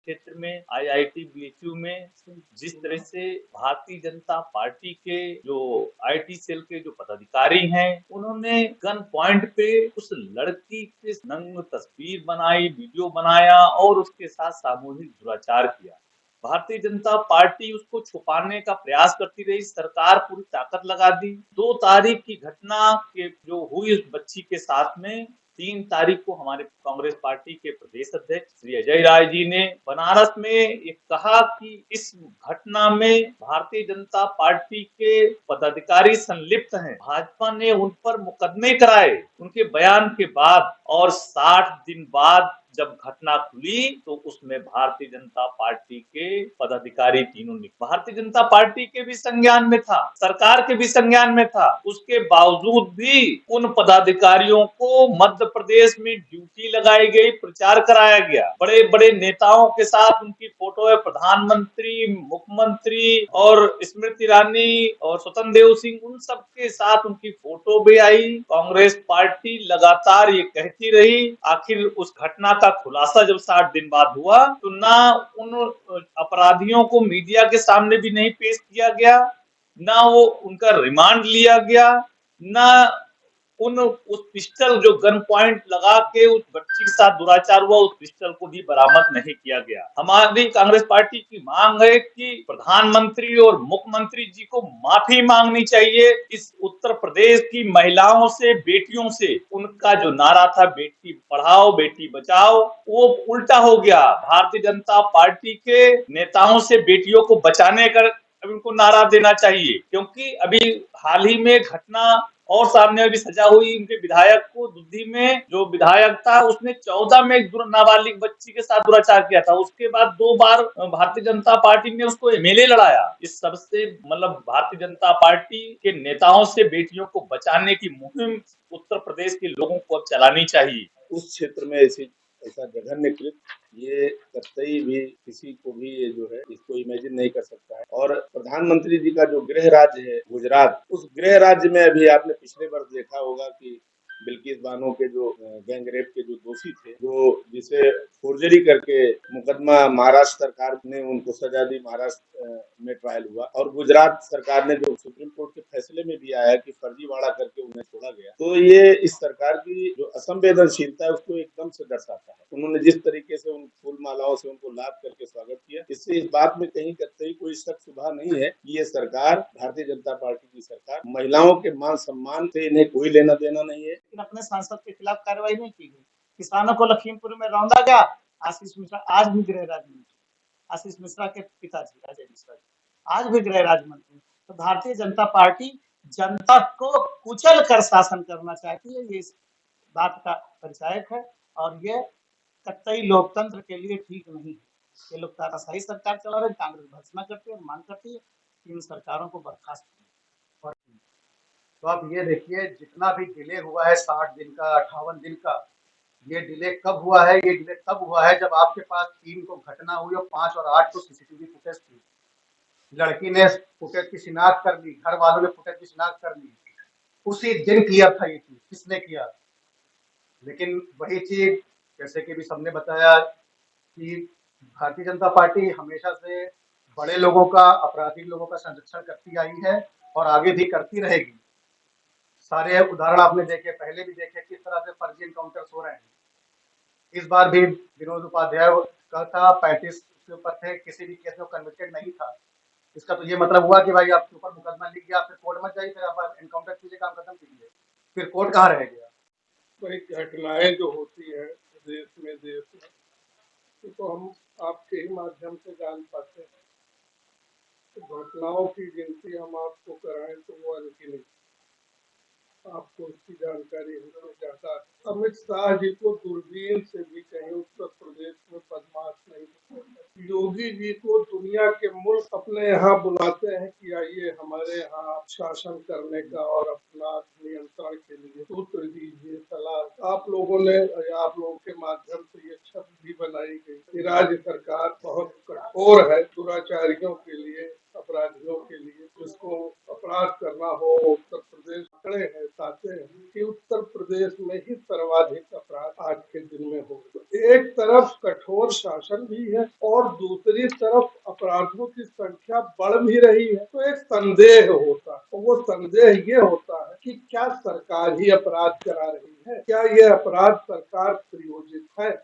क्षेत्र में IIT BHU में जिस तरह से भारतीय जनता पार्टी के जो आईटी सेल के जो पदाधिकारी हैं, उन्होंने गन पॉइंट पे उस लड़की की नग्न तस्वीर बनाई, वीडियो बनाया और उसके साथ सामूहिक दुराचार किया। भारतीय जनता पार्टी उसको छुपाने का प्रयास करती रही, सरकार पूरी ताकत लगा दी। 2 तारीख की घटना के जो हुई उस बच्ची के साथ में, 3 तारीख को हमारे कांग्रेस पार्टी के प्रदेश अध्यक्ष श्री अजय राय जी ने बनारस में ये कहा कि इस घटना में भारतीय जनता पार्टी के पदाधिकारी संलिप्त हैं। भाजपा ने उन पर मुकदमे कराए उनके बयान के बाद, और 60 दिन बाद जब घटना खुली तो उसमें भारतीय जनता पार्टी के पदाधिकारी तीनों ने, भारतीय जनता पार्टी के भी संज्ञान में था, सरकार के भी संज्ञान में था, उसके बावजूद भी उन पदाधिकारियों को मध्य प्रदेश में ड्यूटी लगाई गई, प्रचार कराया गया। बड़े बड़े नेताओं के साथ उनकी फोटो है, प्रधानमंत्री, मुख्यमंत्री और स्मृति ईरानी और स्वतंत्र देव सिंह, उन सब के साथ उनकी फोटो भी आई। कांग्रेस पार्टी लगातार ये कहती रही, आखिर उस घटना का खुलासा जब 60 दिन बाद हुआ तो ना उन अपराधियों को मीडिया के सामने भी नहीं पेश किया गया, ना वो उनका रिमांड लिया गया, ना उस पिस्टल जो गन पॉइंट लगा के उस बच्ची के साथ दुराचार हुआ उस पिस्टल को भी बरामद नहीं किया गया। हमारी कांग्रेस पार्टी की मांग है कि प्रधानमंत्री और मुख्यमंत्री जी को माफी मांगनी चाहिए। इस उत्तर प्रदेश की महिलाओं से, बेटियों से उनका जो नारा था बेटी पढ़ाओ बेटी बचाओ, वो उल्टा हो गया। भारतीय जनता पार्टी के नेताओं से बेटियों को बचाने का अभी उनको नारा देना चाहिए, क्योंकि अभी हाल ही में घटना और सामने अभी सजा हुई उनके विधायक को, दुद्धी में जो विधायक था उसने 14 में एक नाबालिग बच्ची के साथ दुराचार किया था। उसके बाद 2 बार भारतीय जनता पार्टी ने उसको एमएलए लड़ाया। इस सबसे मतलब भारतीय जनता पार्टी के नेताओं से बेटियों को बचाने की मुहिम उत्तर प्रदेश के लोगों को अब चलानी चाहिए। उस क्षेत्र में ऐसा जघन्य कृत्य ये कतई भी किसी को भी ये जो है इसको इमेजिन नहीं कर सकता है। और प्रधानमंत्री जी का जो गृह राज्य है गुजरात, उस गृह राज्य में अभी आपने पिछले वर्ष देखा होगा कि बिल्किस बानो के जो गैंग रेप के जो दोषी थे, जो जिसे फोर्जरी करके मुकदमा महाराष्ट्र सरकार ने उनको सजा दी, महाराष्ट्र में ट्रायल हुआ, और गुजरात सरकार ने जो सुप्रीम कोर्ट के फैसले में भी आया कि फर्जीवाड़ा करके उन्हें छोड़ा गया। तो ये इस सरकार की जो असंवेदनशीलता है उसको एकदम से दर्शाता है। उन्होंने जिस तरीके से उन फूल मालाओं से उनको लाद करके स्वागत किया, इससे इस बात में कहीं कतई कोई शक शुबा नहीं है कि ये सरकार, भारतीय जनता पार्टी की सरकार, महिलाओं के मान सम्मान से इन्हें कोई लेना देना नहीं है। लेकिन अपने सांसद के खिलाफ कार्रवाई नहीं की गई। किसानों को लखीमपुर में रौंदा गया। आशीष मिश्रा आज भी गृह राज्य मंत्री, आशीष मिश्रा के पिताजी अजय मिश्रा जी आज भी गृह राज्य मंत्री। तो भारतीय जनता पार्टी जनता को कुचल कर शासन करना चाहती है, ये इस बात का परिचायक है, और ये कतई लोकतंत्र के लिए ठीक नहीं है। ये लोग तानाशाही सरकार चला रहे, कांग्रेस भर्त्सना करती है, मांग करती है कि इन सरकारों को बर्खास्त और तो अब ये देखिए जितना भी डिले हुआ है 60 दिन का, 58 दिन का, ये डिले कब हुआ है? ये डिले तब हुआ है जब आपके पास 3 को घटना हुई और 5 और 8 को सीसीटीवी फुटेज थी। लड़की ने फुटेज की शिनाख्त कर ली, घर वालों ने फुटेज की शिनाख्त कर ली, उसी दिन किया था ये चीज, किसने किया? लेकिन वही चीज जैसे कि भी सबने बताया कि भारतीय जनता पार्टी हमेशा से बड़े लोगों का, अपराधी लोगों का संरक्षण करती आई है और आगे भी करती रहेगी। सारे उदाहरण आपने देखे, पहले भी देखे किस तरह से फर्जी एनकाउंटर्स हो रहे हैं। इस बार भी विनोद उपाध्याय का था, 35 के ऊपर थे, किसी भी केस में कन्विक्टेड नहीं था। इसका तो ये मतलब हुआ कि भाई आपके ऊपर मुकदमा लिख गया, फिर कोर्ट मत जाइए, फिर आप एनकाउंटर कीजिए, काम खत्म कीजिए, फिर कोर्ट कहाँ रह गया? वही घटनाएं जो होती है देश में तो हम आपके ही माध्यम से जान पाते हैं। तो घटनाओं की गिनती हम आपको कराएं तो वो अनगिनत, आपको इसकी जानकारी हमसे ज्यादा है। अमित शाह जी को दूरबीन से भी कहीं उत्तर प्रदेश में बदमाश नहीं दिखते। योगी जी को दुनिया के मुल्क अपने यहाँ बुलाते हैं कि आइए हमारे यहाँ शासन करने का और अपना नियंत्रण के लिए सूत्र दीजिए, सलाह। आप लोगों ने या आप लोगों के माध्यम से ये छवि भी बनाई गई कि राज्य सरकार बहुत कठोर है दुराचारियों के लिए, अपराधियों के लिए। जिसको अपराध करना हो उत्तर प्रदेश प्रदेश आंकड़े हैं बताते हैं कि उत्तर प्रदेश में ही सर्वाधिक अपराध आज के दिन में हो। तो एक तरफ कठोर शासन भी है और दूसरी तरफ अपराधों की संख्या बढ़ भी रही है, तो एक संदेह होता है, और वो संदेह ये होता है कि क्या सरकार ही अपराध करा रही है, क्या ये अपराध सरकार प्रायोजित है।